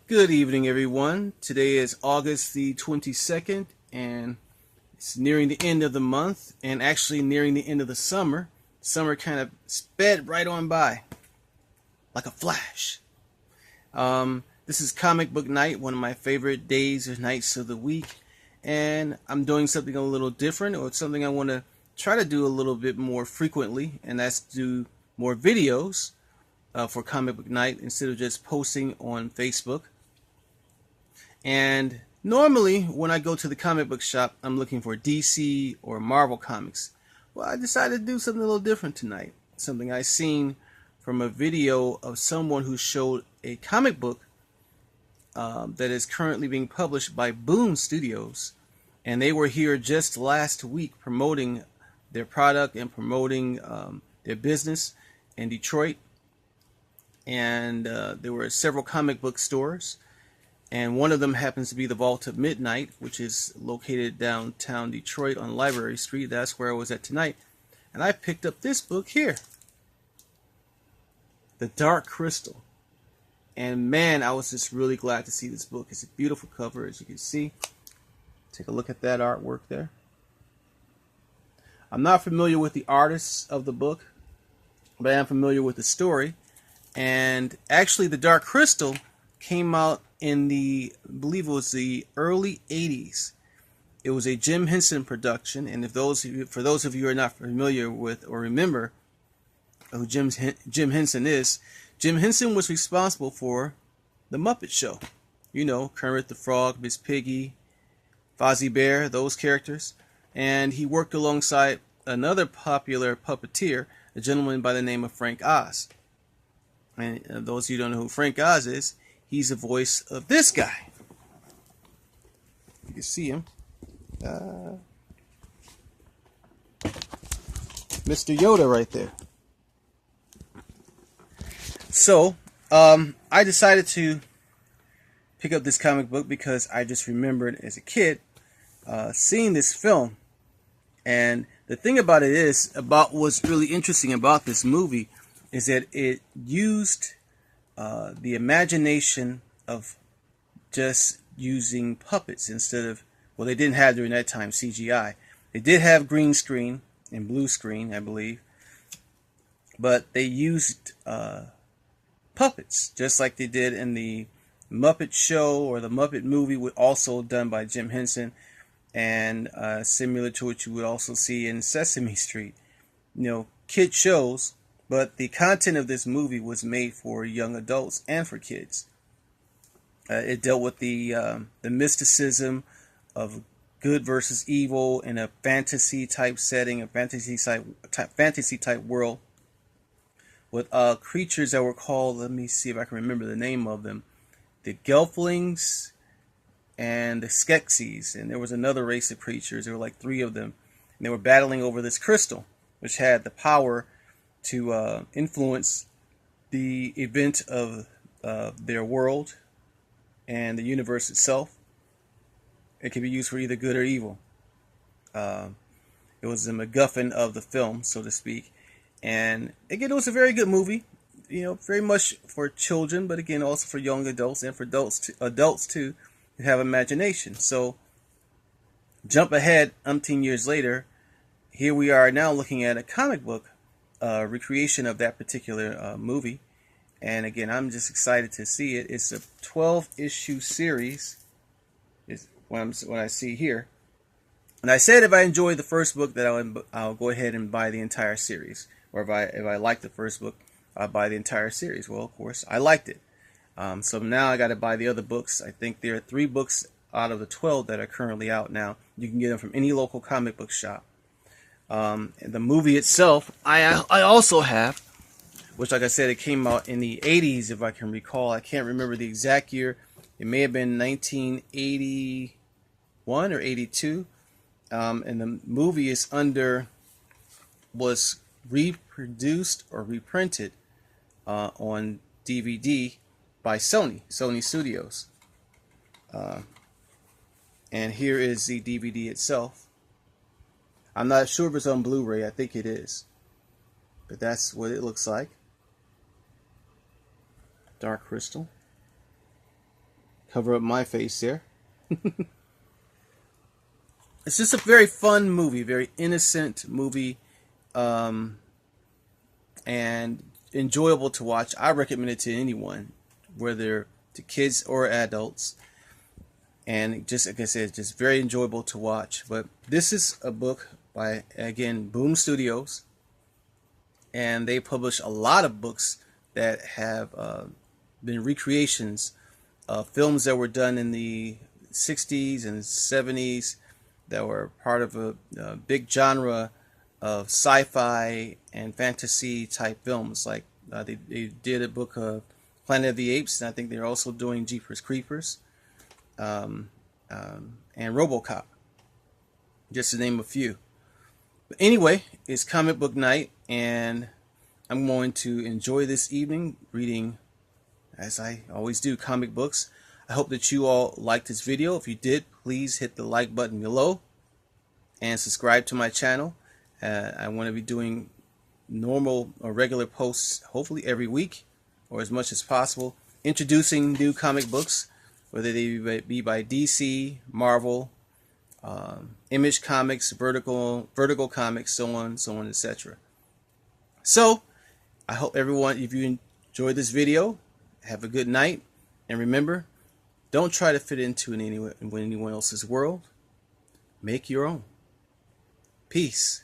Good evening, everyone. Today is August the 22nd, and it's nearing the end of the month, and actually nearing the end of the summer. Summer kind of sped right on by, like a flash. This is Comic Book Night, one of my favorite days or nights of the week, and I'm doing something a little different, or something I want to try to do a little bit more frequently, and that's do more videos for Comic Book Night instead of just posting on Facebook. And normally, when I go to the comic book shop, I'm looking for DC or Marvel comics. Well, I decided to do something a little different tonight. Something I seen from a video of someone who showed a comic book that is currently being published by Boom Studios. And they were here just last week promoting their product and promoting their business in Detroit. And there were several comic book stores. And one of them happens to be the Vault of Midnight, which is located downtown Detroit on Library Street. That's where I was at tonight. And I picked up this book here, The Dark Crystal. And man, I was just really glad to see this book. It's a beautiful cover, as you can see. Take a look at that artwork there. I'm not familiar with the artists of the book, but I am familiar with the story. And actually, The Dark Crystal came out in I believe it was the early 80s. It was a Jim Henson production, and for those of you who are not familiar with or remember who Jim Henson is, Jim Henson was responsible for The Muppet Show. You know, Kermit the Frog, Miss Piggy, Fozzie Bear, those characters. And he worked alongside another popular puppeteer, a gentleman by the name of Frank Oz. And those of you who don't know who Frank Oz is, he's the voice of this guy. You can see him. Mr. Yoda right there. So, I decided to pick up this comic book because I just remembered as a kid seeing this film. And the thing about it is, about what's really interesting about this movie is that it used the imagination of just using puppets instead of, well, they didn't have during that time CGI. They did have green screen and blue screen, I believe, but they used puppets just like they did in the Muppet Show or the Muppet Movie, also done by Jim Henson, and similar to what you would also see in Sesame Street. You know, kid shows. But the content of this movie was made for young adults and for kids. It dealt with the mysticism of good versus evil in a fantasy type setting, a fantasy type world, with creatures that were called, let me see if I can remember the name of them, the Gelflings and the Skeksis. And there was another race of creatures. There were like 3 of them, and they were battling over this crystal, which had the power to influence the event of their world and the universe itself. It can be used for either good or evil. It was the MacGuffin of the film, so to speak. And again, it was a very good movie. You know, very much for children, but again, also for young adults and for adults too, who have imagination. So, jump ahead umpteen years later. Here we are now looking at a comic book recreation of that particular movie, and again, I'm just excited to see it. It's a 12-issue series, is what I see here. And I said if I enjoy the first book, that I'll go ahead and buy the entire series, or if I like the first book, I'll buy the entire series. Well, of course, I liked it, so now I got to buy the other books. I think there are 3 books out of the 12 that are currently out now. You can get them from any local comic book shop. The movie itself, I also have, which, like I said, it came out in the 80s, if I can recall. I can't remember the exact year. It may have been 1981 or 82. And the movie was reproduced or reprinted on DVD by Sony Studios. And here is the DVD itself. I'm not sure if it's on Blu-ray. I think it is. But that's what it looks like. Dark Crystal. cover up my face there. It's just a very fun movie, very innocent movie, and enjoyable to watch. I recommend it to anyone, whether to kids or adults. And just like I said, just very enjoyable to watch. But this is a book by, again, Boom Studios, and they publish a lot of books that have been recreations of films that were done in the 60s and 70s that were part of a big genre of sci-fi and fantasy type films. Like they did a book of Planet of the Apes, and I think they're also doing Jeepers Creepers, and RoboCop, just to name a few. But anyway, it's comic book night, and I'm going to enjoy this evening reading, as I always do, comic books. I hope that you all liked this video. If you did, please hit the like button below and subscribe to my channel. I want to be doing normal or regular posts, hopefully every week or as much as possible, introducing new comic books, whether they be by DC, Marvel, Image Comics, Vertical Comics, so on, etc. So, I hope everyone, if you enjoyed this video, have a good night, and remember, don't try to fit into anyone else's world. Make your own. Peace.